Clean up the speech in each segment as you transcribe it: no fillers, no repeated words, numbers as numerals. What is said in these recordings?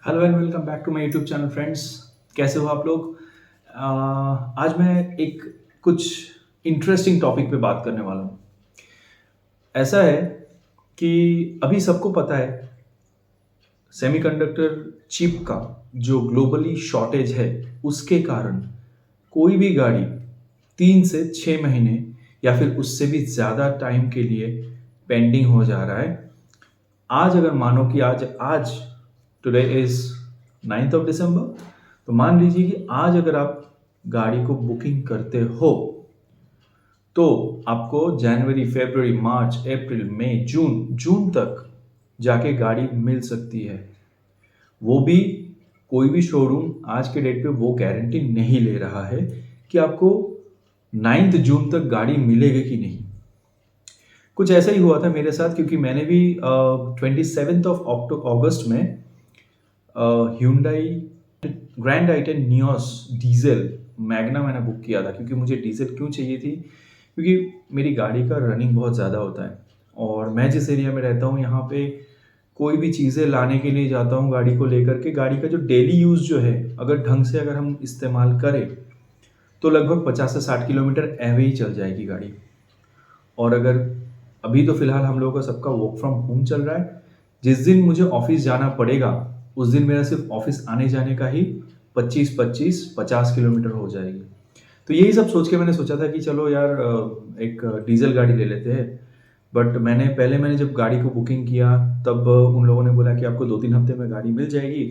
Hello and welcome back to my YouTube channel friends. कैसे हो आप लोग? आज मैं एक कुछ इंटरेस्टिंग टॉपिक पे बात करने वाला हूँ। ऐसा है कि अभी सबको पता है सेमीकंडक्टर चिप का जो ग्लोबली शॉर्टेज है, उसके कारण कोई भी गाड़ी 3 से 6 महीने या फिर उससे भी ज़्यादा टाइम के लिए पेंडिंग हो जा रहा है। आज अगर मानो कि आज आज today is 9th of December, तो मान लीजिए कि आज अगर आप गाड़ी को बुकिंग करते हो तो आपको जनवरी, फरवरी, मार्च, अप्रैल, मई, जून जून तक जाके गाड़ी मिल सकती है। वो भी कोई भी शोरूम आज के डेट पे वो गारंटी नहीं ले रहा है कि आपको 9 जून तक गाड़ी मिलेगी कि नहीं। कुछ ऐसा ही हुआ था मेरे साथ, क्योंकि मैंने भी 27 ऑफ अगस्त में Hyundai grand आइटन Nios diesel Magna मैंने बुक किया था। क्योंकि मुझे डीजल क्यों चाहिए थी? क्योंकि मेरी गाड़ी का रनिंग बहुत ज़्यादा होता है और मैं जिस एरिया में रहता हूँ यहाँ पे कोई भी चीज़ें लाने के लिए जाता हूँ गाड़ी को लेकर के, गाड़ी का जो डेली यूज़ जो है अगर ढंग से अगर हम इस्तेमाल करें तो लगभग 50 से 60 किलोमीटर ऐवे ही चल जाएगी गाड़ी। और अगर अभी तो फिलहाल हम लोगों का सबका वर्क फ्रॉम होम चल रहा है, जिस दिन मुझे ऑफिस जाना पड़ेगा उस दिन मेरा सिर्फ ऑफिस आने जाने का ही 25-25-50 किलोमीटर हो जाएगी। तो यही सब सोच के मैंने सोचा था कि चलो यार एक डीजल गाड़ी ले लेते हैं। बट मैंने जब गाड़ी को बुकिंग किया तब उन लोगों ने बोला कि आपको 2-3 हफ्ते में गाड़ी मिल जाएगी।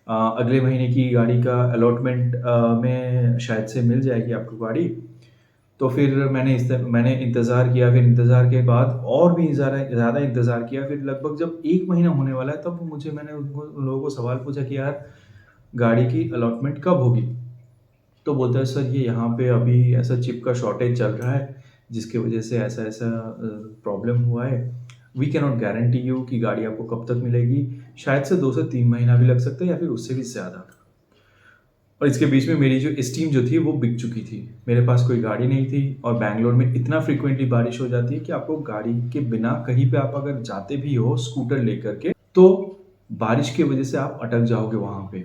अगले महीने की गाड़ी का अलॉटमेंट में शायद से मिल जाएगी आपको गाड़ी। तो फिर मैंने इंतज़ार किया, फिर इंतज़ार के बाद और भी ज़्यादा इंतज़ार किया। फिर लगभग जब 1 महीना होने वाला है तब मैंने उन लोगों को सवाल पूछा कि यार गाड़ी की अलॉटमेंट कब होगी? तो बोलता है सर ये यहाँ पे अभी ऐसा चिप का शॉर्टेज चल रहा है जिसकी वजह से ऐसा प्रॉब्लम हुआ है। We can not guarantee you कि गाड़ी आपको कब तक मिलेगी। शायद से 2 से 3 महीना भी लग सकता है या फिर उससे भी ज़्यादा। और इसके बीच में मेरी जो स्टीम जो थी वो बिक चुकी थी। मेरे पास कोई गाड़ी नहीं थी और बैंगलोर में इतना फ्रीक्वेंटली बारिश हो जाती है कि आपको गाड़ी के बिना कहीं पे आप अगर जाते भी हो स्कूटर लेकर के तो बारिश की वजह से आप अटक जाओगे वहाँ पे।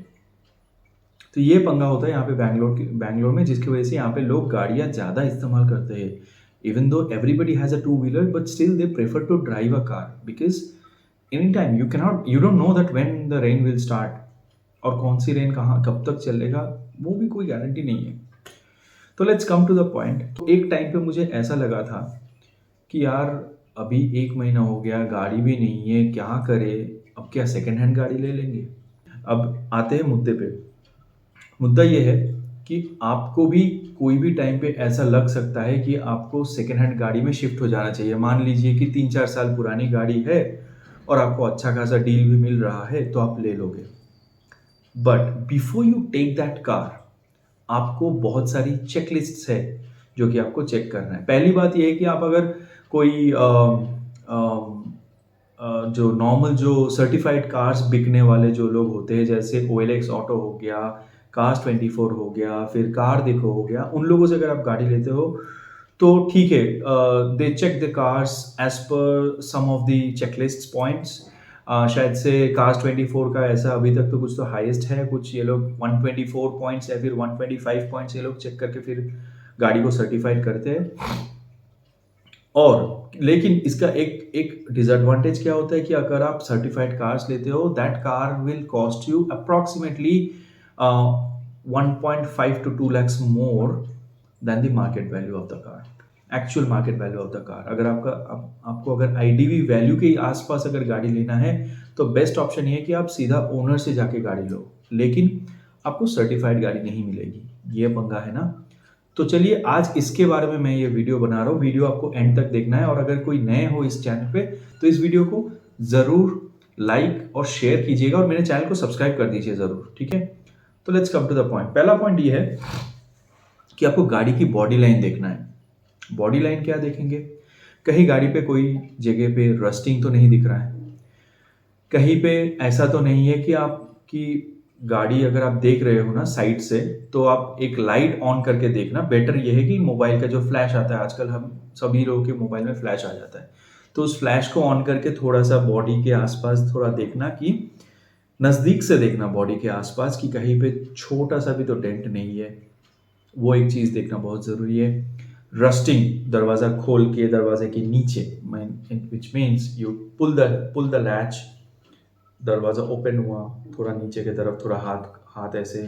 तो ये पंगा होता है यहाँ पे बैंगलोर में, जिसकी वजह से यहाँ पे लोग गाड़ियाँ ज़्यादा इस्तेमाल करते हैं। Even though everybody has a two wheeler but still they prefer to drive a car because any time you don't know that when the rain will start. और कौन सी रेन कहाँ कब तक चलेगा वो भी कोई गारंटी नहीं है। तो let's come to the point. तो एक टाइम पे मुझे ऐसा लगा था कि यार अभी 1 महीना हो गया, गाड़ी भी नहीं है, क्या करे? अब क्या सेकेंड हैंड गाड़ी ले लेंगे? अब आते हैं मुद्दे पे। मुद्दा ये है कि आपको भी कोई भी टाइम पे ऐसा लग सकता है कि आपको सेकेंड हैंड गाड़ी में शिफ्ट हो जाना चाहिए। मान लीजिए कि 3-4 साल पुरानी गाड़ी है और आपको अच्छा खासा डील भी मिल रहा है तो आप ले लोगे। But before you take that car आपको बहुत सारी चेकलिस्ट्स है जो कि आपको चेक करना है। पहली बात ये है कि आप अगर कोई जो नॉर्मल जो सर्टिफाइड कार्स बिकने वाले जो लोग होते हैं जैसे OLX ऑटो हो गया, Cars24 हो गया, फिर कार देखो हो गया, उन लोगों से अगर आप गाड़ी लेते हो तो ठीक है। They check the cars as per some of the checklist points. शायद से Cars24 का ऐसा अभी तक तो कुछ तो हाईएस्ट है, कुछ ये लोग 124 पॉइंट्स या फिर 125 पॉइंट्स ये लोग चेक करके फिर गाड़ी को सर्टिफाइड करते हैं। और लेकिन इसका एक एक डिसएडवांटेज क्या होता है कि अगर आप सर्टिफाइड कार्स लेते हो that car will cost you approximately 1.5 to 2 lakhs more than the market value of the car, actual market value of the car. अगर आपको अगर आईडीवी वैल्यू के आसपास अगर गाड़ी लेना है तो बेस्ट ऑप्शन ये है कि आप सीधा ओनर से जाके गाड़ी लो, लेकिन आपको सर्टिफाइड गाड़ी नहीं मिलेगी। ये पंगा है ना। तो चलिए आज इसके बारे में मैं ये वीडियो बना रहा हूँ। वीडियो आपको एंड तक देखना है और अगर कोई नए हो इस चैनल पे तो इस वीडियो को ज़रूर लाइक और शेयर कीजिएगा और मेरे चैनल को सब्सक्राइब कर दीजिए ज़रूर, ठीक है? तो let's come to the point. पहला पॉइंट ये है कि आपको गाड़ी की बॉडी लाइन देखना है। बॉडी लाइन क्या देखेंगे? कहीं गाड़ी पे कोई जगह पे रस्टिंग तो नहीं दिख रहा है, कहीं पे ऐसा तो नहीं है कि आपकी गाड़ी अगर आप देख रहे हो ना साइड से तो आप एक लाइट ऑन करके देखना। बेटर ये है कि मोबाइल का जो फ्लैश आता है आजकल हम सभी लोगों के मोबाइल में फ्लैश आ जाता है, तो उस फ्लैश को ऑन करके थोड़ा सा बॉडी के आसपास थोड़ा देखना कि नज़दीक से देखना बॉडी के आसपास कि कहीं पे छोटा सा भी तो डेंट नहीं है, वो एक चीज़ देखना बहुत ज़रूरी है। रस्टिंग, दरवाज़ा खोल के दरवाजे के नीचे, which means you pull the latch, दरवाज़ा ओपन हुआ, थोड़ा नीचे की तरफ थोड़ा हाथ हाथ ऐसे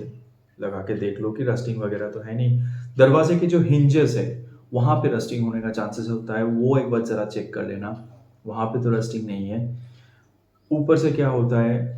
लगा के देख लो कि रस्टिंग वगैरह तो है नहीं। दरवाजे के जो हिंजेस है वहाँ पे रस्टिंग होने का चांसेस होता है, वो एक बार ज़रा चेक कर लेना, वहाँ पे तो रस्टिंग नहीं है। ऊपर से क्या होता है,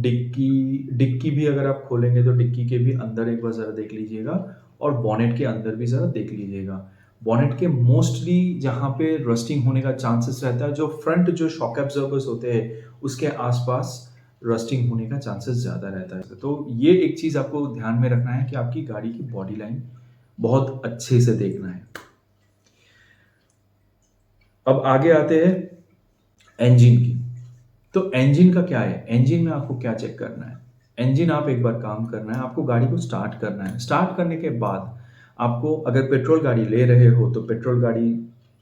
डिक्की डिक्की भी अगर आप खोलेंगे तो डिक्की के भी अंदर एक बार ज़रा देख लीजिएगा और बॉनेट के अंदर भी ज़रा देख लीजिएगा। बॉनेट के मोस्टली जहाँ पे रस्टिंग होने का चांसेस रहता है, जो फ्रंट जो शॉक एब्जॉर्बर्स होते हैं उसके आसपास रस्टिंग होने का चांसेस ज़्यादा रहता है। तो ये एक चीज़ आपको ध्यान में रखना है कि आपकी गाड़ी की बॉडी लाइन बहुत अच्छे से देखना है। अब आगे आते हैं इंजन की। तो इंजन का क्या है, इंजन में आपको क्या चेक करना है? इंजन आप एक बार काम करना है, आपको गाड़ी को स्टार्ट करना है। स्टार्ट करने के बाद आपको, अगर पेट्रोल गाड़ी ले रहे हो तो पेट्रोल गाड़ी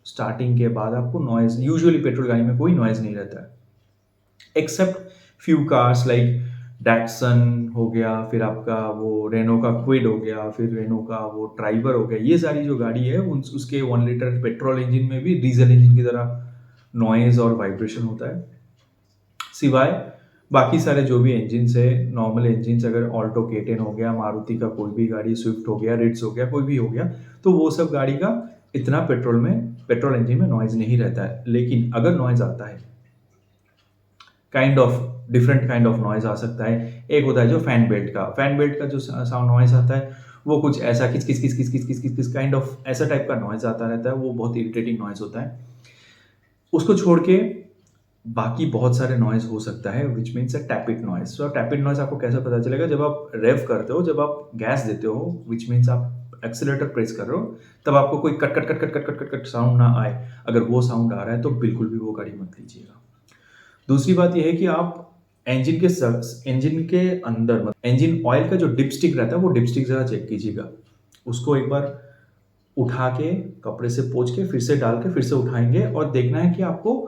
स्टार्टिंग के बाद आपको नॉइज़, यूजुअली पेट्रोल गाड़ी में कोई नॉइज़ नहीं रहता है, except few cars like Datsun हो गया, फिर आपका वो रेनो का क्विड हो गया, फिर रेनो का वो ट्राइबर हो गया। ये सारी जो गाड़ी है उसके 1 लीटर पेट्रोल इंजन में भी डीजल इंजन की तरह नॉइज़ और वाइब्रेशन होता है। सिवाय बाकी सारे जो भी इंजन्स है, नॉर्मल इंजन्स, अगर ऑल्टो के10 हो गया, मारुति का कोई भी गाड़ी, स्विफ्ट हो गया, रिट्स हो गया, कोई भी हो गया, तो वो सब गाड़ी का इतना पेट्रोल इंजन में नॉइज़ नहीं रहता है। लेकिन अगर नॉइज़ आता है, डिफरेंट काइंड ऑफ नॉइज़ आ सकता है। एक होता है जो फैन बेल्ट का जो साउंड नॉइज़ आता है, वो कुछ ऐसा किच किच किच किच किच किच किच किच काइंड ऑफ ऐसा टाइप का नॉइज़ आता रहता है, वो बहुत इरिटेटिंग नॉइज़ होता है। उसको छोड़ के बाकी बहुत सारे नॉइज़ हो सकता है, which means a tappet noise. So tappet noise आपको कैसे पता चलेगा? जब आप रेव करते हो, जब आप गैस देते हो, विच मीन्स आप एक्सेलेरेटर प्रेस कर रहे हो, तब आपको कोई cut cut cut cut cut cut cut cut sound ना आए। अगर वो साउंड आ रहा है तो बिल्कुल भी वो गाड़ी मत लीजिएगा। दूसरी बात यह है कि आप इंजन के अंदर, इंजन ऑयल का जो डिपस्टिक रहता है, वो डिपस्टिक ज़रा चेक कीजिएगा। उसको एक बार उठा के कपड़े से पोंछ के फिर से डाल के फिर से उठाएंगे और देखना है कि आपको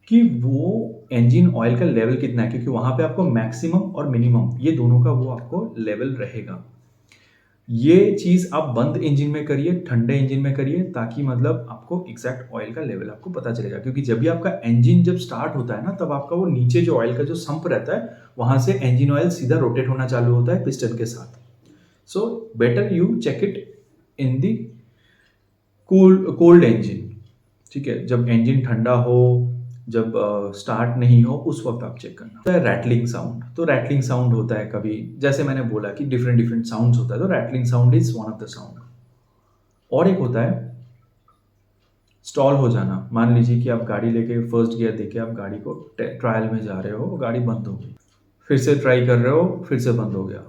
कि वो इंजन ऑयल का लेवल कितना है, क्योंकि वहाँ पे आपको मैक्सिमम और मिनिमम ये दोनों का वो आपको लेवल रहेगा। ये चीज़ आप बंद इंजन में करिए, ठंडे इंजन में करिए, ताकि मतलब आपको एग्जैक्ट ऑयल का लेवल आपको पता चलेगा। क्योंकि जब भी आपका इंजन जब स्टार्ट होता है ना, तब आपका वो नीचे जो ऑयल का जो सम्प रहता है, वहाँ से इंजन ऑयल सीधा रोटेट होना चालू होता है पिस्टन के साथ। So better you check it in the cold engine. ठीक है, जब इंजन ठंडा हो, जब स्टार्ट नहीं हो, उस वक्त आप चेक करना। तो रैटलिंग साउंड, तो रैटलिंग साउंड होता है कभी, जैसे मैंने बोला कि डिफरेंट डिफरेंट साउंड्स होता है, तो rattling sound is one of the sound. और एक होता है स्टॉल हो जाना। मान लीजिए कि आप गाड़ी लेके फर्स्ट गियर देके आप गाड़ी को ट्रायल में जा रहे हो, गाड़ी बंद हो गई, फिर से ट्राई कर रहे हो, फिर से बंद हो गया।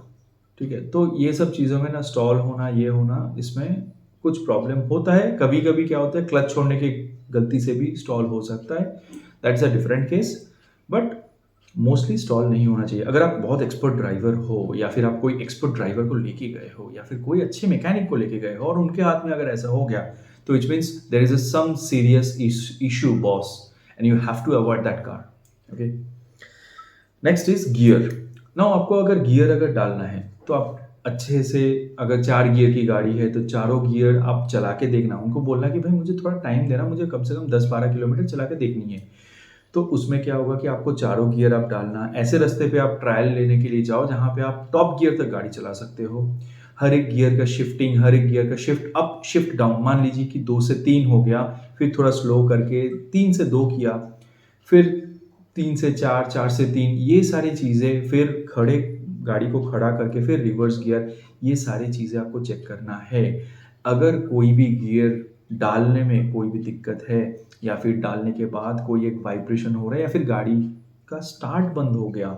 ठीक है, तो ये सब चीज़ों में ना स्टॉल होना, ये होना, इसमें कुछ प्रॉब्लम होता है। कभी कभी क्या होता है, क्लच छोड़ने की गलती से भी स्टॉल हो सकता है, that's a different case, but mostly stall नहीं होना चाहिए। अगर आप बहुत एक्सपर्ट ड्राइवर हो, या फिर आप कोई एक्सपर्ट ड्राइवर को लेके गए हो, या फिर कोई अच्छे मैकेनिक को लेके गए हो और उनके हाथ में अगर ऐसा हो गया, तो it means there is some serious issue boss, and you have to avoid that car. Okay, next is gear. Now आपको अगर गियर अगर डालना है, तो आप अच्छे से, अगर 4 गियर की गाड़ी है तो चारों गियर आप चला के देखना, उनको बोलना कि भाई मुझे थोड़ा टाइम देना, मुझे कम से कम 10-12 किलोमीटर चला के देखनी है। तो उसमें क्या होगा कि आपको चारों गियर आप डालना, ऐसे रास्ते पे आप ट्रायल लेने के लिए जाओ जहाँ पे आप टॉप गियर तक गाड़ी चला सकते हो। हर एक गियर का शिफ्टिंग, हर एक गियर का शिफ्ट अप शिफ्ट डाउन, मान लीजिए कि 2 से 3 हो गया, फिर थोड़ा स्लो करके 3 से 2 किया, फिर 3 से 4, 4 से 3, ये सारी चीज़ें, फिर गाड़ी को खड़ा करके फिर रिवर्स गियर, ये सारी चीज़ें आपको चेक करना है। अगर कोई भी गियर डालने में कोई भी दिक्कत है, या फिर डालने के बाद कोई एक वाइब्रेशन हो रहा है, या फिर गाड़ी का स्टार्ट बंद हो गया,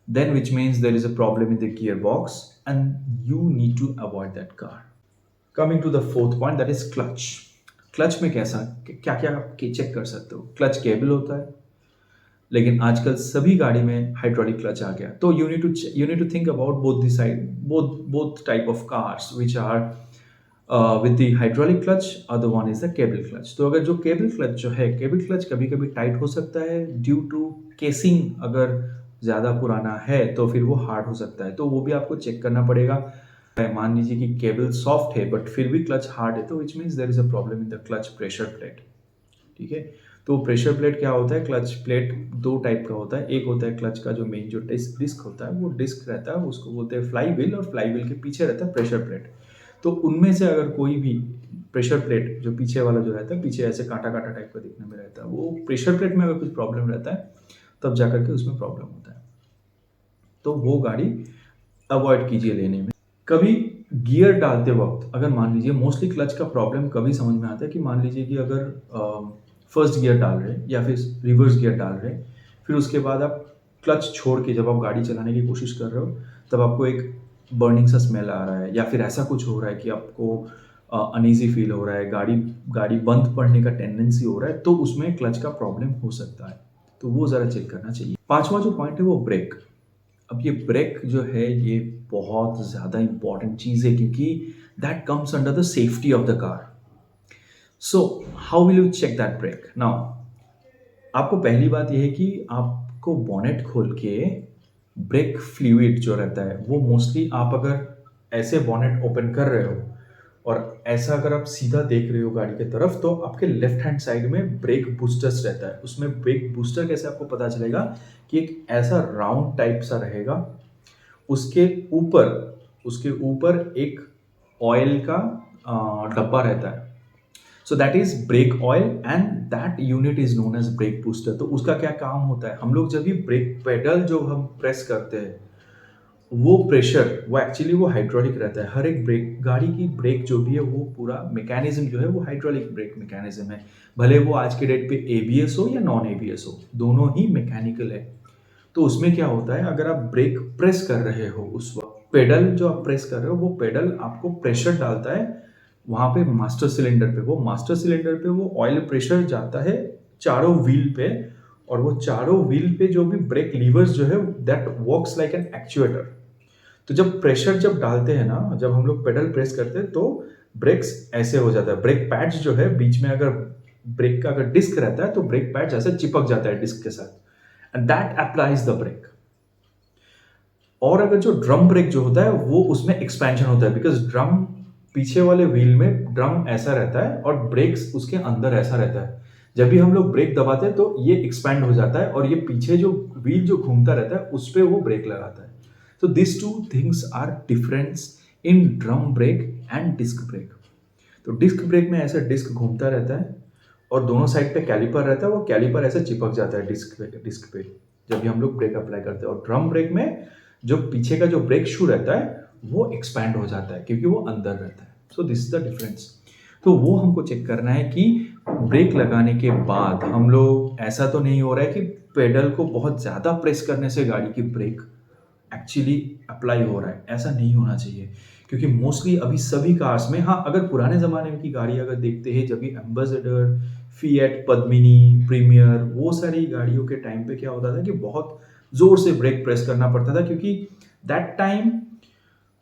then which means there is a problem in the gearbox and you need to avoid that car. Coming to the fourth point, that is clutch. Clutch में क्या क्या आप चेक कर सकते हो? क्लच केबल होता है, लेकिन आजकल सभी गाड़ी में हाइड्रोलिक क्लच आ गया, तो you need to think about both type of cars which are with the hydraulic clutch, other one is the cable clutch. तो अगर जो केबल क्लच जो है, केबल क्लच कभी कभी टाइट हो सकता है ड्यू टू केसिंग, अगर ज़्यादा पुराना है तो फिर वो हार्ड हो सकता है, तो वो भी आपको चेक करना पड़ेगा। मान लीजिए कि केबल सॉफ्ट है बट फिर भी क्लच हार्ड है, तो which means there is a problem in the clutch pressure plate. ठीक है, तो प्रेशर प्लेट क्या होता है, क्लच प्लेट दो टाइप का होता है। एक होता है क्लच का जो मेन जो डिस्क होता है, वो डिस्क रहता है, उसको बोलते हैं फ्लाई व्हील, और फ्लाई व्हील के पीछे रहता है प्रेशर प्लेट। तो उनमें से अगर कोई भी प्रेशर प्लेट जो पीछे वाला जो रहता है, पीछे ऐसे कांटा कांटा टाइप का दिखने में रहता है, वो प्रेशर प्लेट में अगर कुछ प्रॉब्लम रहता है तब जाकर के उसमें प्रॉब्लम होता है, तो वो गाड़ी अवॉइड कीजिए लेने में। कभी गियर डालते वक्त अगर मान लीजिए, मोस्टली क्लच का प्रॉब्लम कभी समझ में आता है कि मान लीजिए कि अगर फर्स्ट गियर डाल रहे हैं या फिर रिवर्स गियर डाल रहे हैं, फिर उसके बाद आप क्लच छोड़ के जब आप गाड़ी चलाने की कोशिश कर रहे हो, तब आपको एक बर्निंग सा स्मेल आ रहा है या फिर ऐसा कुछ हो रहा है कि आपको अनईजी फील हो रहा है, गाड़ी गाड़ी बंद पड़ने का टेंडेंसी हो रहा है, तो उसमें क्लच का प्रॉब्लम हो सकता है, तो वो ज़रा चेक करना चाहिए। पांचवा जो पॉइंट है वो ब्रेक। अब ये ब्रेक जो है ये बहुत ज़्यादा इंपॉर्टेंट चीज़ है, क्योंकि that comes under the safety of the car. So how will you check that brake now? आपको पहली बात यह है कि आपको बॉनेट खोल के ब्रेक फ्लूइड जो रहता है, वो मोस्टली आप अगर ऐसे बॉनेट ओपन कर रहे हो और ऐसा अगर आप सीधा देख रहे हो गाड़ी की तरफ, तो आपके लेफ्ट हैंड साइड में ब्रेक बूस्टर्स रहता है। उसमें ब्रेक बूस्टर कैसे आपको पता चलेगा कि एक ऐसा राउंड टाइप सा रहेगा, उसके ऊपर एक ऑयल का डब्बा रहता है। So that is brake oil and that unit is known as brake booster. तो उसका क्या काम होता है, हम लोग जब भी ब्रेक पेडल जो हम प्रेस करते हैं, वो प्रेशर वो एक्चुअली वो हाइड्रोलिक रहता है। हर एक ब्रेक गाड़ी की ब्रेक जो भी है वो पूरा मैकेनिज्म जो है वो हाइड्रोलिक ब्रेक मैकेनिज्म है। भले वो आज के डेट पे एबीएस हो या नॉन एबीएस हो, दोनों ही मैकेनिकल है। तो उसमें क्या होता है, अगर आप ब्रेक प्रेस कर रहे हो उस वक्त पेडल जो आप प्रेस कर रहे हो, वो पेडल आपको प्रेशर डालता है वहां पे मास्टर सिलेंडर पे। वो मास्टर सिलेंडर पे वो ऑयल प्रेशर जाता है चारों व्हील पे, और वो चारों व्हील पे जो भी ब्रेक लीवर्स जो है that works like an actuator. तो जब प्रेशर जब डालते हैं ना, जब हम लोग पेडल प्रेस करते हैं, तो ब्रेक्स ऐसे हो जाता है। ब्रेक पैड्स जो है बीच में, अगर ब्रेक का अगर डिस्क रहता है तो ब्रेक पैड ऐसे चिपक जाता है डिस्क के साथ, and that applies the brake. और अगर जो ड्रम ब्रेक जो होता है वो उसमें एक्सपेंशन होता है, बिकॉज ड्रम पीछे वाले व्हील में ड्रम ऐसा रहता है और ब्रेक्स उसके अंदर ऐसा रहता है। जब भी हम लोग ब्रेक दबाते हैं तो ये एक्सपैंड हो जाता है और ये पीछे जो व्हील जो घूमता रहता है उस पर वो ब्रेक लगाता है। तो this two things are difference in drum brake and disc brake. तो डिस्क ब्रेक में ऐसा डिस्क घूमता रहता है और दोनों साइड पे कैलिपर रहता है, वो कैलिपर ऐसे चिपक जाता है डिस्क पे जब भी हम लोग ब्रेक अप्लाई करते हैं। और ड्रम ब्रेक में जो पीछे का जो ब्रेक शू रहता है वो एक्सपैंड हो जाता है क्योंकि वो अंदर रहता है। So this is the difference. तो वो हमको चेक करना है कि ब्रेक लगाने के बाद हम लोग, ऐसा तो नहीं हो रहा है कि पेडल को बहुत ज़्यादा प्रेस करने से गाड़ी की ब्रेक एक्चुअली अप्लाई हो रहा है, ऐसा नहीं होना चाहिए। क्योंकि मोस्टली अभी सभी कार्स में, हाँ अगर पुराने ज़माने की गाड़ी अगर देखते हैं, जब भी एम्बेसडर, फिएट, पद्मिनी, प्रीमियर, वो सारी गाड़ियों के टाइम पे क्या होता था कि बहुत ज़ोर से ब्रेक प्रेस करना पड़ता था, क्योंकि दैट टाइम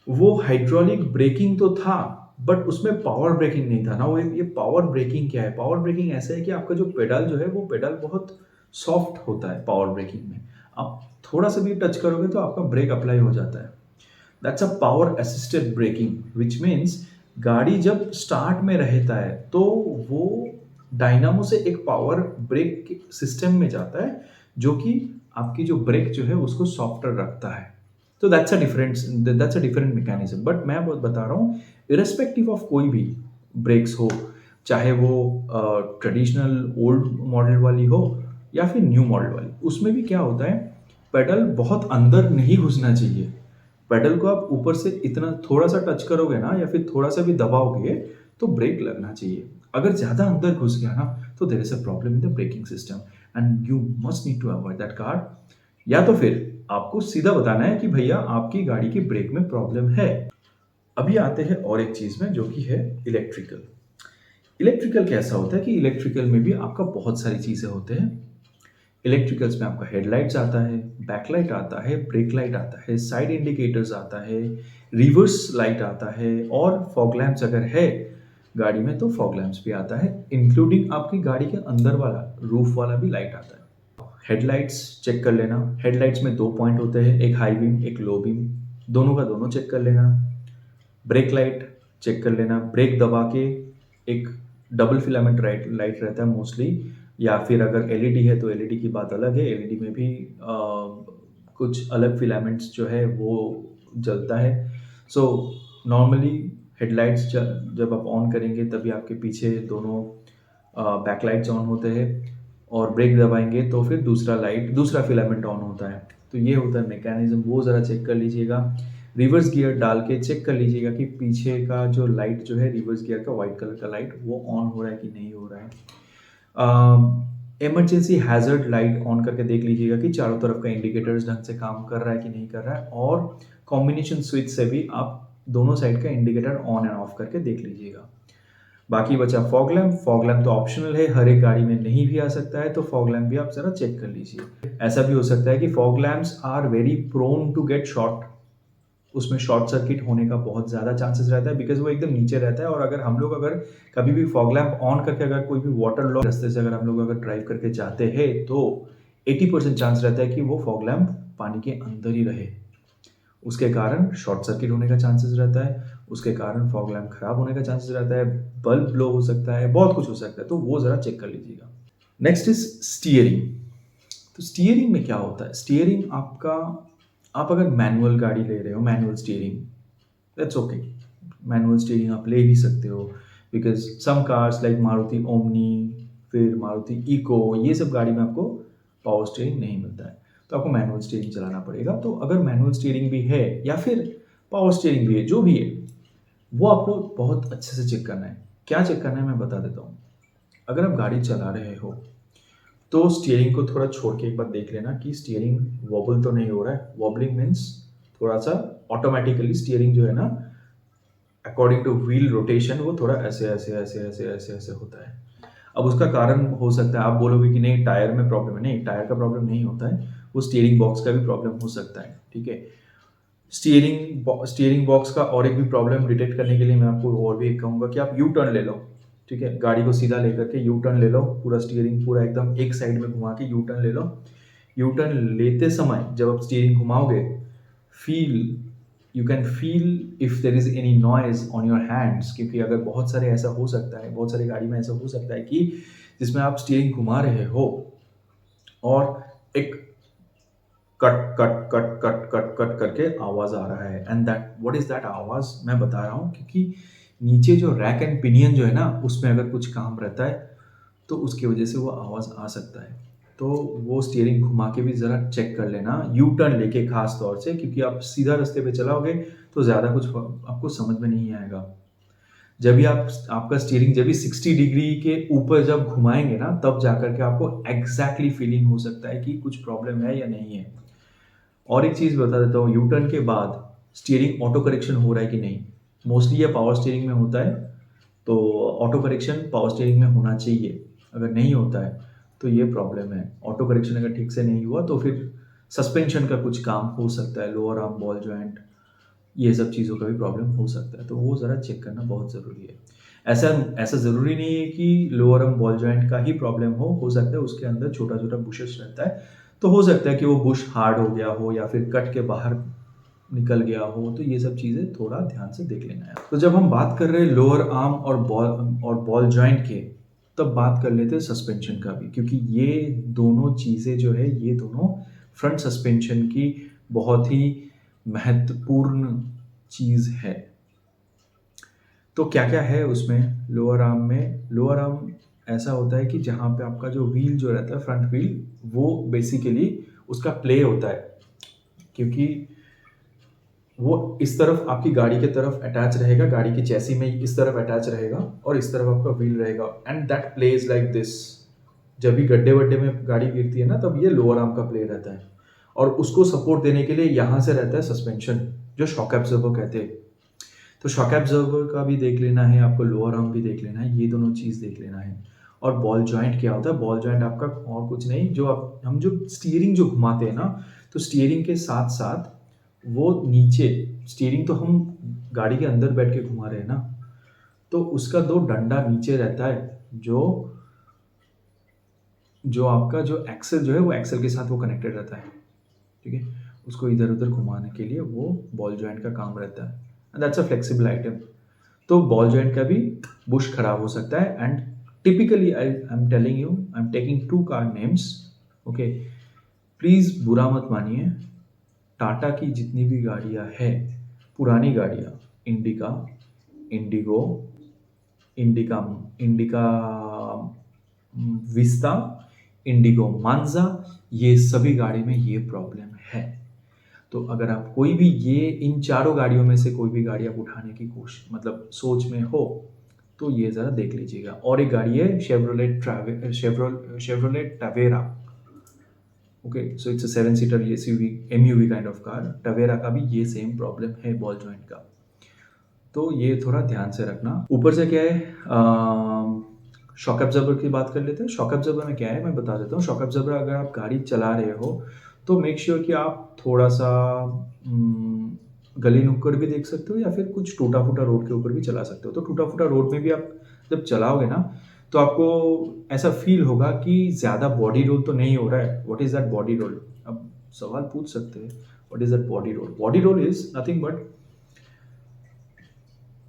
वो हाइड्रोलिक ब्रेकिंग तो था बट उसमें पावर ब्रेकिंग नहीं था ना। वो ये पावर ब्रेकिंग क्या है, पावर ब्रेकिंग ऐसा है कि आपका जो पेडल जो है वो पेडल बहुत सॉफ्ट होता है। पावर ब्रेकिंग में आप थोड़ा सा भी टच करोगे तो आपका ब्रेक अप्लाई हो जाता है। That's a power assisted braking, which means गाड़ी जब स्टार्ट में रहता है तो वो डायनामो से एक पावर ब्रेक सिस्टम में जाता है जो कि आपकी जो ब्रेक जो है उसको सॉफ्टर रखता है। तो that's a different mechanism. But मैं बता रहा हूँ, इरेस्पेक्टिव ऑफ कोई भी ब्रेक्स हो, चाहे वो ट्रेडिशनल ओल्ड मॉडल वाली हो या फिर न्यू मॉडल वाली, उसमें भी क्या होता है, पेडल बहुत अंदर नहीं घुसना चाहिए। पेडल को आप ऊपर से इतना थोड़ा सा टच करोगे ना या फिर थोड़ा सा भी दबाओगे तो ब्रेक लगना चाहिए। अगर ज़्यादा अंदर घुस गया ना तो there is a problem in the braking system and you must need to avoid that car. या तो फिर आपको सीधा बताना है कि भैया आपकी गाड़ी की ब्रेक में प्रॉब्लम है। अभी आते हैं और एक चीज़ में जो कि है इलेक्ट्रिकल। इलेक्ट्रिकल कैसा होता है कि इलेक्ट्रिकल में भी आपका बहुत सारी चीज़ें होते हैं। इलेक्ट्रिकल्स में आपका हेडलाइट्स आता है, बैकलाइट आता है, ब्रेक लाइट आता है, साइड इंडिकेटर्स आता है, रिवर्स लाइट आता है, और फॉग लैंप्स अगर है गाड़ी में तो फॉग लैंप्स भी आता है, इंक्लूडिंग आपकी गाड़ी के अंदर वाला रूफ वाला भी लाइट आता है। हेडलाइट्स चेक कर लेना। हेडलाइट्स में 2 पॉइंट होते हैं, एक हाई बीम, एक लो बीम, दोनों का दोनों चेक कर लेना। ब्रेक लाइट चेक कर लेना, ब्रेक दबा के एक डबल फिलामेंट लाइट रहता है मोस्टली, या फिर अगर एलईडी है तो एलईडी की बात अलग है, एलईडी में भी कुछ अलग फिलामेंट्स जो है वो जलता है। सो नॉर्मली हेडलाइट्स जब आप ऑन करेंगे तभी आपके पीछे दोनों बैकलाइट्स ऑन होते हैं, और ब्रेक दबाएंगे तो फिर दूसरा फिलामेंट ऑन होता है। तो ये होता है मैकेनिज्म, वो ज़रा चेक कर लीजिएगा। रिवर्स गियर डाल के चेक कर लीजिएगा कि पीछे का जो लाइट जो है रिवर्स गियर का वाइट कलर का लाइट वो ऑन हो रहा है कि नहीं हो रहा है। इमरजेंसी हैजर्ड लाइट ऑन करके देख लीजिएगा कि चारों तरफ का इंडिकेटर्स ढंग से काम कर रहा है कि नहीं कर रहा है, और कॉम्बिनेशन स्विच से भी आप दोनों साइड का इंडिकेटर ऑन एंड ऑफ करके देख लीजिएगा। बाकी बचा फॉग लैम्प। फॉग लैम्प तो ऑप्शनल है, हर एक गाड़ी में नहीं भी आ सकता है, तो फॉग लैम्प भी आप जरा चेक कर लीजिए। ऐसा भी हो सकता है कि fog lamps are very prone to get short, उसमें शॉर्ट सर्किट होने का बहुत ज़्यादा चांसेस रहता है, बिकॉज वो एकदम नीचे रहता है, और अगर हम लोग अगर कभी भी फॉग लैम्प ऑन करके अगर कोई भी वाटर लॉक रास्ते से अगर हम लोग अगर ड्राइव करके जाते हैं तो 80% चांस रहता है कि वो फॉग लैम्प पानी के अंदर ही रहे। उसके कारण शॉर्ट सर्किट होने का चांसेस रहता है, उसके कारण फॉग लैम्प खराब होने का चांसेस रहता है, बल्ब ब्लो हो सकता है, बहुत कुछ हो सकता है, तो वो ज़रा चेक कर लीजिएगा। Next is steering. तो स्टीयरिंग में क्या होता है? स्टीयरिंग आपका, आप अगर मैनुअल गाड़ी ले रहे हो, manual steering, that's okay, manual steering आप ले ही सकते हो, because some cars like Maruti Omni, फिर मारुति इको, ये सब गाड़ी में आपको पावर स्टीयरिंग नहीं मिलता है, तो आपको मैनुअल स्टीयरिंग चलाना पड़ेगा। तो अगर मैनुअल स्टीयरिंग भी है या फिर पावर स्टीयरिंग भी है, जो भी है, वो आपको बहुत अच्छे से चेक करना है। क्या चेक करना है मैं बता देता हूँ। अगर आप गाड़ी चला रहे हो तो स्टीयरिंग को थोड़ा छोड़ के एक बार देख लेना कि स्टीयरिंग वॉबल तो नहीं हो रहा है। वॉबलिंग मीन्स थोड़ा सा ऑटोमेटिकली स्टीयरिंग जो है ना, अकॉर्डिंग टू व्हील रोटेशन, वो थोड़ा ऐसे ऐसे ऐसे ऐसे ऐसे ऐसे होता है। अब उसका कारण हो सकता है, आप बोलोगे कि नहीं टायर में प्रॉब्लम है, नहीं, टायर का प्रॉब्लम नहीं होता है, वो स्टीयरिंग बॉक्स का भी प्रॉब्लम हो सकता है, ठीक है। स्टीयरिंग बॉक्स का और एक भी प्रॉब्लम डिटेक्ट करने के लिए मैं आपको और भी एक कहूँगा कि आप यू टर्न ले लो, ठीक है, गाड़ी को सीधा लेकर के यू टर्न ले लो, पूरा स्टीयरिंग पूरा एकदम एक साइड में घुमा के यू टर्न ले लो। यू टर्न लेते समय जब आप स्टीयरिंग घुमाओगे, feel you can feel if there is any noise on your hands, क्योंकि अगर बहुत सारे ऐसा हो सकता है, बहुत सारी गाड़ी में ऐसा हो सकता है कि जिसमें आप स्टीयरिंग घुमा रहे हो और एक cut cut cut cut cut cut करके आवाज आ रहा है, and that what is that आवाज मैं बता रहा हूँ, क्योंकि नीचे जो रैक एंड पिनियन जो है ना, उसमें अगर कुछ काम रहता है तो उसकी वजह से वो आवाज़ आ सकता है। तो वो स्टीयरिंग घुमा के भी ज़रा चेक कर लेना, यू टर्न लेके खास तौर से, क्योंकि आप सीधा रास्ते पे चलाओगे तो ज़्यादा कुछ आपको समझ में नहीं आएगा। जब भी आपका स्टीयरिंग जब भी 60 डिग्री के ऊपर जब घुमाएंगे ना, तब जाकर के आपको एग्जैक्टली फीलिंग हो सकता है कि कुछ प्रॉब्लम है या नहीं है। और एक चीज़ बता देता हूँ, यू टर्न के बाद स्टीयरिंग ऑटो करेक्शन हो रहा है कि नहीं। मोस्टली ये पावर स्टीयरिंग में होता है, तो ऑटो करेक्शन पावर स्टीयरिंग में होना चाहिए। अगर नहीं होता है तो ये प्रॉब्लम है। ऑटो करेक्शन अगर ठीक से नहीं हुआ तो फिर सस्पेंशन का कुछ काम हो सकता है, लोअर आर्म बॉल जॉइंट, ये सब चीज़ों का भी प्रॉब्लम हो सकता है, तो वो ज़रा चेक करना बहुत ज़रूरी है। ऐसा ऐसा ज़रूरी नहीं है कि लोअर आर्म बॉल जॉइंट का ही प्रॉब्लम हो सकता है उसके अंदर छोटा छोटा बुशेस रहता है, तो हो सकता है कि वो बुश हार्ड हो गया हो या फिर कट के बाहर निकल गया हो, तो ये सब चीज़ें थोड़ा ध्यान से देख लेना है। तो जब हम बात कर रहे हैं लोअर आर्म और बॉल जॉइंट के, तब बात कर लेते हैं सस्पेंशन का भी, क्योंकि ये दोनों चीज़ें जो है, ये दोनों फ्रंट सस्पेंशन की बहुत ही महत्वपूर्ण चीज़ है। तो क्या क्या है उसमें लोअर आर्म में? लोअर आर्म ऐसा होता है कि जहाँ पे आपका जो व्हील जो रहता है, फ्रंट व्हील, वो बेसिकली उसका प्ले होता है, क्योंकि वो इस तरफ आपकी गाड़ी के तरफ अटैच रहेगा, गाड़ी की चैसी में इस तरफ अटैच रहेगा और इस तरफ आपका व्हील रहेगा, and that plays like this. जब भी गड्ढे वड्ढे में गाड़ी गिरती है ना, तब ये लोअर आर्म का प्ले रहता है, और उसको सपोर्ट देने के लिए यहाँ से रहता है सस्पेंशन, जो शॉक एब्जॉर्बर कहते हैं। तो शॉक एब्जॉर्बर का भी देख लेना है आपको, लोअर आर्म भी देख लेना है, ये दोनों चीज़ देख लेना है। और बॉल जॉइंट क्या होता है? बॉल जॉइंट आपका और कुछ नहीं, जो हम जो स्टीयरिंग जो घुमाते हैं ना, तो स्टीयरिंग के साथ साथ वो नीचे, स्टीयरिंग तो हम गाड़ी के अंदर बैठ के घुमा रहे हैं ना, तो उसका दो डंडा नीचे रहता है, जो जो आपका जो एक्सेल जो है वो एक्सेल के साथ वो कनेक्टेड रहता है, ठीक है? उसको इधर-उधर घुमाने के लिए वो बॉल जॉइंट का काम रहता है, and that's a flexible item. तो बॉल जॉइंट का भी बुश खराब हो सकता है, and typically I am telling you, I am taking 2 car names, okay? Please बुरा मत मानिए, टाटा की जितनी भी गाड़ियाँ हैं, पुरानी गाड़ियाँ, Indica, Indigo, Indica Indica Vista, Indigo Manza, ये सभी गाड़ी में ये प्रॉब्लम है। तो अगर आप कोई भी ये इन चारों गाड़ियों में से कोई भी गाड़ी आप उठाने की कोशिश मतलब सोच में हो, तो ये ज़रा देख लीजिएगा। और एक गाड़ी है Chevrolet Tavera, okay? So it's a 7 seater SUV MUV kind of car. Tavera का भी ये सेम प्रॉब्लम है बॉल जॉइंट का। तो ये थोड़ा ध्यान से रखना। ऊपर से क्या है, शॉक एब्जॉर्बर की बात कर लेते हैं। शॉक एब्जॉर्बर में क्या है मैं बता देता हूँ। शॉक एब्जॉर्बर अगर आप गाड़ी चला रहे हो तो मेक श्योर कि आप थोड़ा-सा गली नुक्कड़ भी देख सकते हो या फिर कुछ टूटा-फूटा रोड के ऊपर भी चला सकते हो। तो टूटा-फूटा रोड में भी आप जब चलाओगे ना, तो आपको ऐसा फ़ील होगा कि ज़्यादा बॉडी रोल तो नहीं हो रहा है। What is that body roll? अब सवाल पूछ सकते हैं, what is that body roll? Body roll is nothing but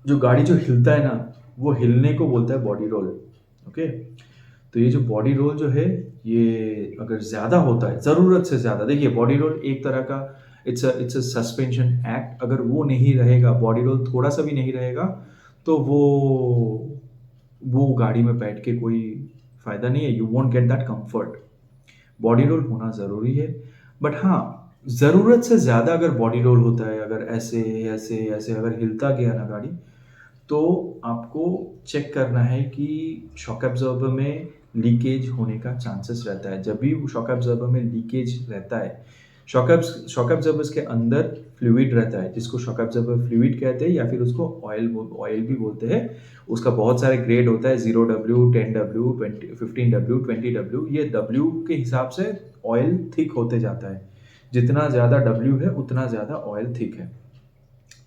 जो गाड़ी जो हिलता है ना, वो हिलने को बोलता है बॉडी रोल, ओके? तो ये जो बॉडी रोल जो है, ये अगर ज़्यादा होता है, ज़रूरत से ज़्यादा, देखिए बॉडी रोल एक तरह का इट्स अ सस्पेंशन एक्ट, अगर वो नहीं रहेगा, बॉडी रोल थोड़ा-सा भी नहीं रहेगा, तो वो गाड़ी में बैठ के कोई फ़ायदा नहीं है, you won't get that comfort. Body roll होना ज़रूरी है, बट हाँ, ज़रूरत से ज़्यादा अगर बॉडी रोल होता है, अगर ऐसे, ऐसे, ऐसे अगर हिलता गया ना गाड़ी, तो आपको चेक करना है कि शॉक एब्जॉर्बर में लीकेज होने का चांसेस रहता है। जब भी शॉक एब्जॉर्बर में लीकेज रहता है, शॉक एब्जॉर्बर्स के अंदर फ्लूइड रहता है, जिसको शॉक एब्जॉर्बर फ्लूइड कहते हैं या फिर उसको ऑयल भी बोलते हैं। उसका बहुत सारे ग्रेड होता है, 0W, 10W, 20, 15W, 20W। ये W के हिसाब से ऑयल थिक होते जाता है। जितना ज़्यादा W है, उतना ज़्यादा ऑयल थिक है।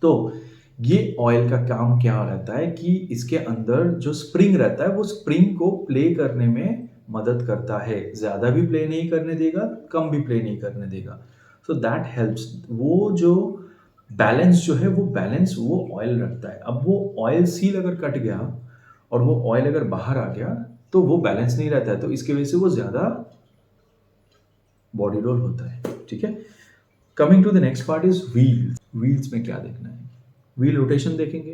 तो ये ऑयल का काम क्या रहता है कि इसके अंदर जो स्प्रिंग रहता है, वो स्प्रिंग को प्ले करने में मदद करता है। ज़्यादा भी प्ले नहीं करने देगा, कम भी प्ले नहीं करने देगा। So that helps. वो जो बैलेंस जो है, वो बैलेंस वो ऑयल रखता है। अब वो ऑयल सील अगर कट गया और वो ऑयल अगर बाहर आ गया, तो वो बैलेंस नहीं रहता है। तो इसकी वजह से वो ज़्यादा बॉडी रोल होता है, ठीक है? Coming to the next part is wheel. Wheels में क्या देखना है? व्हील रोटेशन देखेंगे,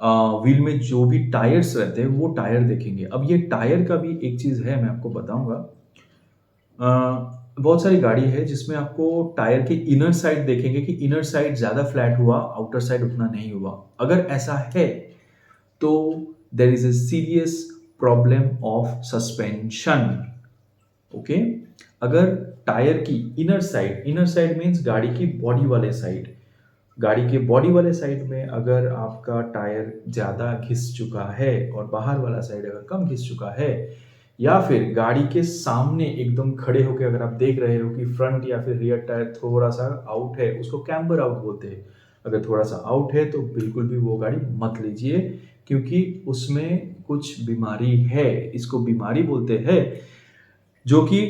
व्हील में जो भी टायर्स रहते हैं वो टायर देखेंगे। अब ये टायर का भी एक चीज़ है, मैं आपको बताऊंगा। बहुत सारी गाड़ी है जिसमें आपको टायर के इनर साइड देखेंगे कि इनर साइड ज़्यादा फ्लैट हुआ, आउटर साइड उतना नहीं हुआ। अगर ऐसा है तो there is a serious problem of suspension, okay? अगर टायर की इनर साइड मीन्स गाड़ी की बॉडी वाले साइड, गाड़ी के बॉडी वाले साइड में अगर आपका टायर ज़्यादा घिस चुका है और बाहर वाला साइड अगर कम घिस चुका है, या फिर गाड़ी के सामने एकदम खड़े होकर अगर आप देख रहे हो कि फ्रंट या फिर रियर टायर थोड़ा सा आउट है, उसको कैम्बर आउट बोलते हैं। अगर थोड़ा सा आउट है तो बिल्कुल भी वो गाड़ी मत लीजिए, क्योंकि उसमें कुछ बीमारी है, इसको बीमारी बोलते हैं, जो कि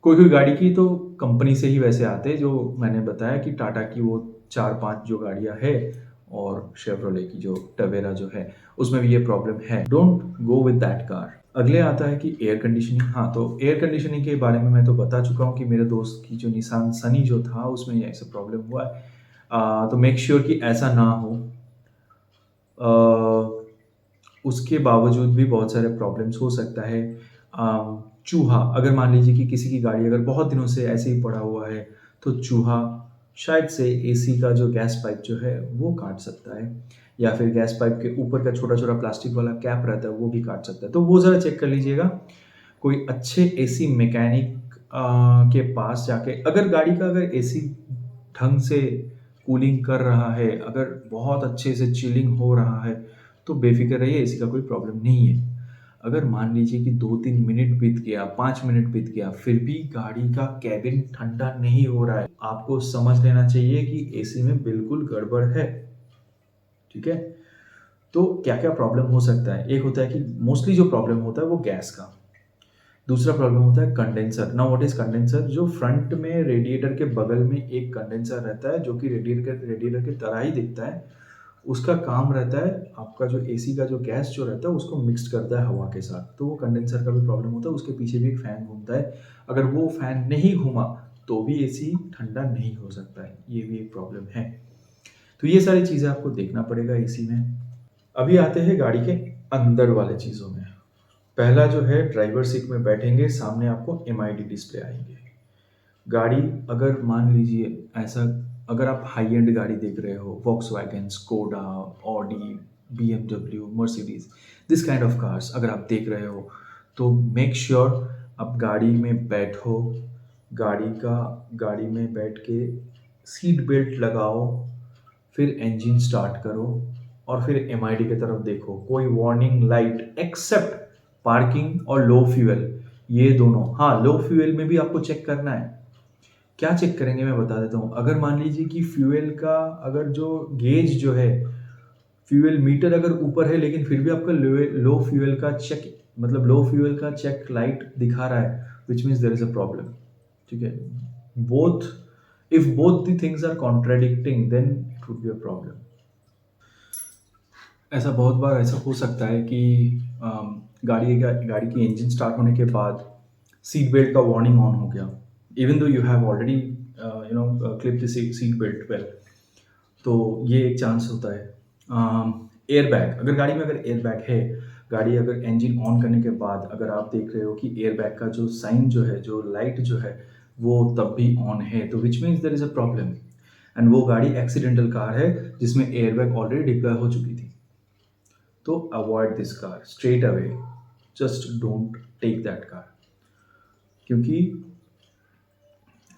कोई गाड़ी की तो कंपनी से ही वैसे आते हैं, जो मैंने बताया कि टाटा की वो 4-5 जो गाड़ियाँ हैं और शेवरोले की जो टवेरा जो है, उसमें भी ये प्रॉब्लम है। Don't go with that car. अगले आता है कि एयर कंडीशनिंग। हाँ, तो एयर कंडीशनिंग के बारे में मैं तो बता चुका हूँ कि मेरे दोस्त की जो निसान सनी जो था, उसमें ये ऐसा प्रॉब्लम हुआ है। तो मेक श्योर कि ऐसा ना हो। उसके बावजूद भी बहुत सारे प्रॉब्लम्स हो सकता है। चूहा, अगर मान लीजिए कि किसी की गाड़ी अगर बहुत दिनों से ऐसे ही पड़ा हुआ है, तो चूहा शायद से एसी का जो गैस पाइप जो है वो काट सकता है, या फिर गैस पाइप के ऊपर का छोटा-छोटा प्लास्टिक वाला कैप रहता है वो भी काट सकता है। तो वो ज़रा चेक कर लीजिएगा। कोई अच्छे एसी मैकेनिक के पास जाके, अगर गाड़ी का अगर एसी ढंग से कूलिंग कर रहा है, अगर बहुत अच्छे से चिलिंग हो रहा है, तो बेफ़िक्र रहिए, एसी का कोई प्रॉब्लम नहीं है। अगर मान लीजिए कि 2-3 मिनट बीत गया, 5 मिनट बीत गया, फिर भी गाड़ी का केबिन ठंडा नहीं हो रहा है, आपको समझ लेना चाहिए कि एसी में बिल्कुल गड़बड़ है, ठीक है? तो क्या-क्या प्रॉब्लम हो सकता है? एक होता है कि मोस्टली जो प्रॉब्लम होता है वो गैस का। दूसरा प्रॉब्लम होता है condenser. Now what is condenser? जो फ्रंट में रेडिएटर के बगल में एक कंडेंसर रहता है, जो कि रेडिएटर की तरह ही दिखता है। उसका काम रहता है आपका जो एसी का जो गैस जो रहता है उसको मिक्स्ड करता है हवा के साथ। तो वो कंडेंसर का भी प्रॉब्लम होता है, उसके पीछे भी एक फ़ैन घूमता है। अगर वो फ़ैन नहीं घूमा तो भी एसी ठंडा नहीं हो सकता है, ये भी एक प्रॉब्लम है। तो ये सारी चीज़ें आपको देखना पड़ेगा एसी में। अभी आते हैं गाड़ी के अंदर वाले चीज़ों में। पहला जो है, ड्राइवर सीट में बैठेंगे, सामने आपको एमआईडी डिस्प्ले आएंगे। गाड़ी अगर मान लीजिए ऐसा, अगर आप हाई एंड गाड़ी देख रहे हो, Volkswagen, Skoda, Audi, BMW, Mercedes, this kind of cars अगर आप देख रहे हो, तो मेक श्योर आप गाड़ी में बैठो। गाड़ी में बैठ के सीट बेल्ट लगाओ, फिर इंजन स्टार्ट करो और फिर एमआईडी की तरफ देखो। कोई वार्निंग लाइट एक्सेप्ट पार्किंग और लो फ्यूल, ये दोनों। हाँ, लो फ्यूल में भी आपको चेक करना है। क्या चेक करेंगे मैं बता देता हूँ। अगर मान लीजिए कि फ्यूल का अगर जो गेज जो है, फ्यूल मीटर अगर ऊपर है लेकिन फिर भी आपका लो फ्यूल का चेक, मतलब लो फ्यूल का चेक लाइट दिखा रहा है, which means there is a problem. ठीक है, both, if both the things are contradicting then it would be a problem. ऐसा बहुत बार ऐसा हो सकता है कि गाड़ी की इंजन स्टार्ट होने के बाद सीट बेल्ट का वार्निंग ऑन हो गया, even though you have already clip the seat belt well. तो ये एक चांस होता है। एयर बैग, अगर गाड़ी में अगर एयर बैग है, गाड़ी अगर इंजन ऑन करने के बाद अगर आप देख रहे हो कि एयर बैग का जो साइन जो है, जो लाइट जो है, वो तब भी ऑन है, तो which means there is a problem. And वो गाड़ी एक्सीडेंटल कार है जिसमें एयर बैग ऑलरेडी डिप्लॉय हो चुकी थी। तो avoid this car straight away, just don't take that car. क्योंकि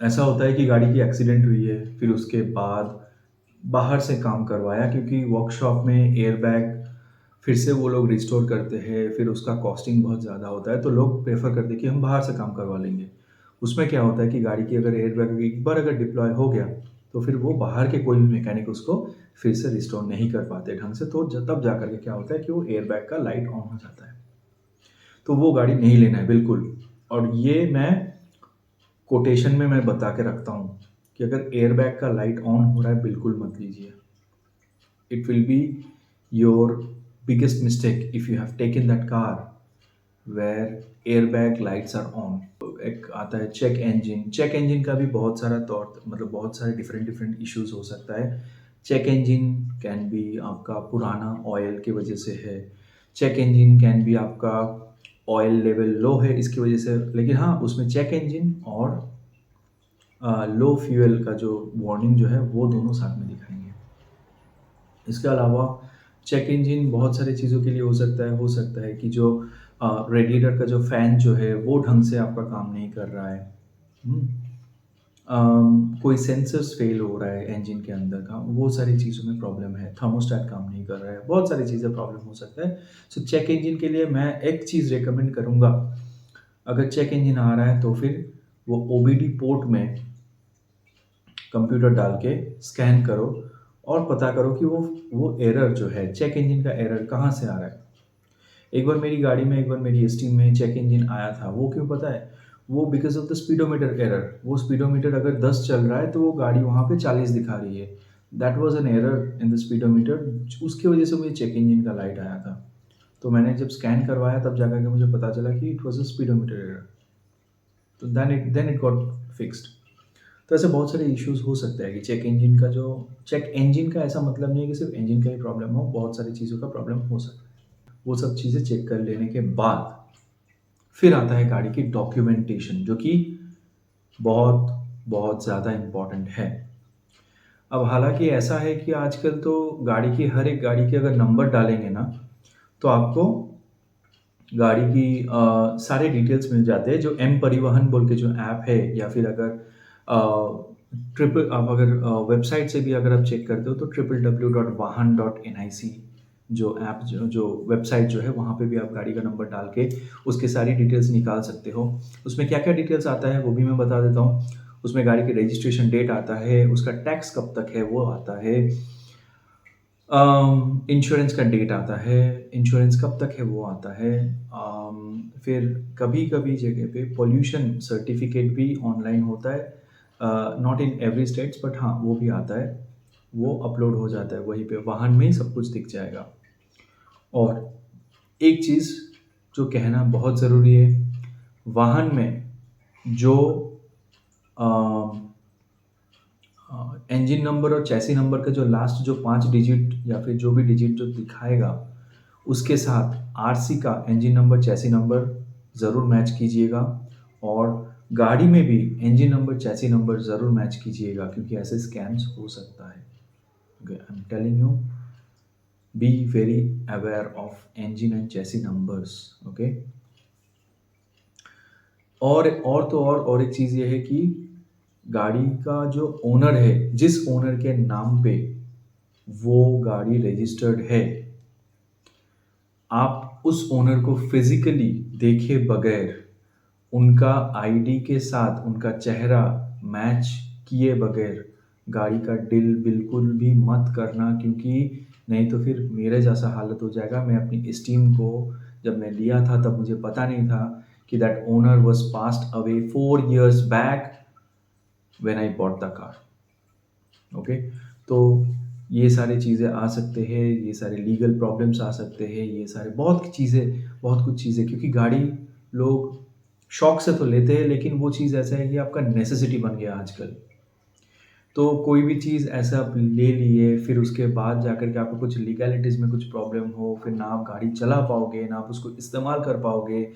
ऐसा होता है कि गाड़ी की एक्सीडेंट हुई है, फिर उसके बाद बाहर से काम करवाया, क्योंकि वर्कशॉप में एयर बैग फिर से वो लोग रिस्टोर करते हैं, फिर उसका कॉस्टिंग बहुत ज़्यादा होता है, तो लोग प्रेफर करते हैं कि हम बाहर से काम करवा लेंगे। उसमें क्या होता है कि गाड़ी की अगर एयर बैग एक बार अगर डिप्लॉय हो गया, तो फिर वो बाहर के कोई भी मैकेनिक उसको फिर से रिस्टोर नहीं कर पाते ढंग से। तो तब जा करके क्या होता है कि वो एयर बैग का लाइट ऑन हो जाता है। तो वो गाड़ी नहीं लेना है बिल्कुल। और ये मैं कोटेशन में मैं बता के रखता हूँ कि अगर एयर बैग का लाइट ऑन हो रहा है, बिल्कुल मत लीजिए। It will be your biggest mistake if you have taken that car where airbag lights are on। एक आता है चेक इंजन। चेक इंजन का भी बहुत सारा तौर, मतलब बहुत सारे डिफरेंट डिफरेंट इश्यूज हो सकता है। चेक इंजन कैन बी आपका पुराना ऑयल की वजह से है, चेक इंजन कैन बी आपका ऑयल लेवल लो है इसकी वजह से। लेकिन हाँ, उसमें चेक इंजन और लो फ्यूल का जो वार्निंग जो है वो दोनों साथ में दिखाएंगे। इसके अलावा चेक इंजन बहुत सारी चीज़ों के लिए हो सकता है कि जो रेडिएटर का जो फ़ैन जो है वो ढंग से आपका काम नहीं कर रहा है। हुँ। कोई सेंसर्स फेल हो रहा है इंजन के अंदर का, वो सारी चीज़ों में प्रॉब्लम है। थर्मोस्टेट काम नहीं कर रहा है, बहुत सारी चीज़ें प्रॉब्लम हो सकता है। सो चेक इंजन के लिए मैं एक चीज़ रिकमेंड करूँगा, अगर चेक इंजन आ रहा है तो फिर वो ओबीडी पोर्ट में कंप्यूटर डाल के स्कैन करो और पता करो कि वो एरर जो है, चेक इंजन का एरर कहाँ से आ रहा है। एक बार मेरी गाड़ी में, एक बार मेरी एस्टीम में चेक इंजन आया था। वो क्यों पता है? वो because of the speedometer error. वो स्पीडोमीटर अगर 10 चल रहा है तो वो गाड़ी वहाँ पे 40 दिखा रही है। That was an error in the speedometer, उसकी वजह से मुझे चेक इंजन का लाइट आया था। तो मैंने जब स्कैन करवाया तब जा कर के मुझे पता चला कि it was a speedometer error. तो देन इट गॉट फिक्स्ड। तो ऐसे बहुत सारे इश्यूज़ हो सकते हैं कि चेक इंजन का ऐसा मतलब नहीं है कि सिर्फ इंजन का ही प्रॉब्लम हो, बहुत सारी चीज़ों का प्रॉब्लम हो सकता है। वो सब चीज़ें चेक कर लेने के बाद फिर आता है गाड़ी की डॉक्यूमेंटेशन, जो कि बहुत बहुत ज़्यादा इम्पॉर्टेंट है। अब हालांकि ऐसा है कि आजकल तो हर एक गाड़ी के अगर नंबर डालेंगे ना, तो आपको गाड़ी की सारे डिटेल्स मिल जाते हैं। जो एम परिवहन बोल के जो ऐप है, या फिर अगर ट्रिपल आप अगर वेबसाइट से भी अगर आप चेक करते हो तो www.vahan.nic जो ऐप जो वेबसाइट जो है, वहाँ पे भी आप गाड़ी का नंबर डाल के उसके सारी डिटेल्स निकाल सकते हो। उसमें क्या क्या डिटेल्स आता है वो भी मैं बता देता हूँ। उसमें गाड़ी की रजिस्ट्रेशन डेट आता है, उसका टैक्स कब तक है वो आता है, इंश्योरेंस का डेट आता है, इंश्योरेंस कब तक है वो आता है। फिर कभी-कभी जगह पे पॉल्यूशन सर्टिफ़िकेट भी ऑनलाइन होता है। Not in every states but हाँ, वो भी आता है। वो अपलोड हो जाता है वहीं पे, वाहन में ही सब कुछ दिख जाएगा। और एक चीज़ जो कहना बहुत ज़रूरी है, वाहन में जो अ इंजन नंबर और चैसी नंबर का जो लास्ट जो 5 डिजिट या फिर जो भी डिजिट जो दिखाएगा, उसके साथ आरसी का इंजन नंबर, चैसी नंबर ज़रूर मैच कीजिएगा। और गाड़ी में भी इंजन नंबर, चैसी नंबर ज़रूर मैच कीजिएगा क्योंकि ऐसे स्कैम्स हो सकता है। Okay, I am telling you, be very aware of engine and chassis numbers. Okay. और एक चीज़ ये है कि गाड़ी का जो ओनर है, जिस ओनर के नाम पे वो गाड़ी रजिस्टर्ड है, आप उस ओनर को फिज़िकली देखे बगैर, उनका आईडी के साथ उनका चेहरा मैच किए बगैर गाड़ी का डील बिल्कुल भी मत करना क्योंकि नहीं तो फिर मेरे जैसा हालत हो जाएगा। मैं अपनी स्टीम को जब मैं लिया था तब मुझे पता नहीं था कि that owner was passed away 4 years back when I bought the car. Okay. तो ये सारी चीज़ें आ सकते हैं, ये सारे लीगल प्रॉब्लम्स आ सकते हैं, ये सारे बहुत कुछ चीज़ें, क्योंकि गाड़ी लोग शौक से तो लेते हैं लेकिन वो चीज़ ऐसा है कि आपका नेसेसिटी बन गया आजकल। तो कोई भी चीज़ ऐसा आप ले लिए, फिर उसके बाद जाकर के आपको कुछ लीगैलिटीज़ में कुछ प्रॉब्लम हो, फिर ना आप गाड़ी चला पाओगे, ना आप उसको इस्तेमाल कर पाओगे,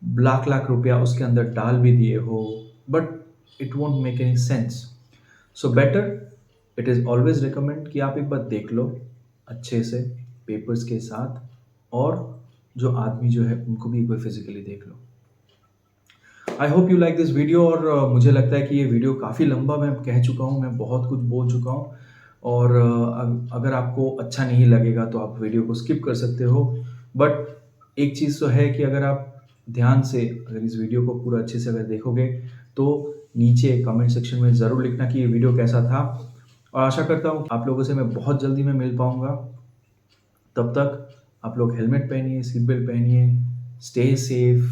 लाख-लाख रुपया उसके अंदर डाल भी दिए हो, but it won't make any sense. So better it is always recommend कि आप एक बार देख लो अच्छे से पेपर्स के साथ, और जो आदमी जो है उनको भी एक बार फिज़िकली देख लो। I hope you like this video. और मुझे लगता है कि ये वीडियो काफ़ी लंबा मैं कह चुका हूँ, मैं बहुत कुछ बोल चुका हूँ। और अगर आपको अच्छा नहीं लगेगा तो आप वीडियो को स्किप कर सकते हो। बट एक चीज़ तो है कि अगर आप ध्यान से अगर इस वीडियो को पूरा अच्छे से अगर देखोगे तो नीचे कमेंट सेक्शन में ज़रूर लिखना कि ये वीडियो कैसा था। और आशा करता हूँ कि आप लोगों से मैं बहुत जल्दी में मिल पाऊँगा। तब तक आप लोग हेलमेट पहनिए, सीट बेल्ट पहनिए, स्टे सेफ,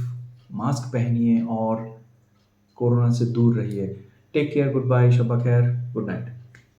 मास्क पहनिए और कोरोना से दूर रहिए। टेक केयर, गुड बाय, शब्बा खैर, गुड नाइट।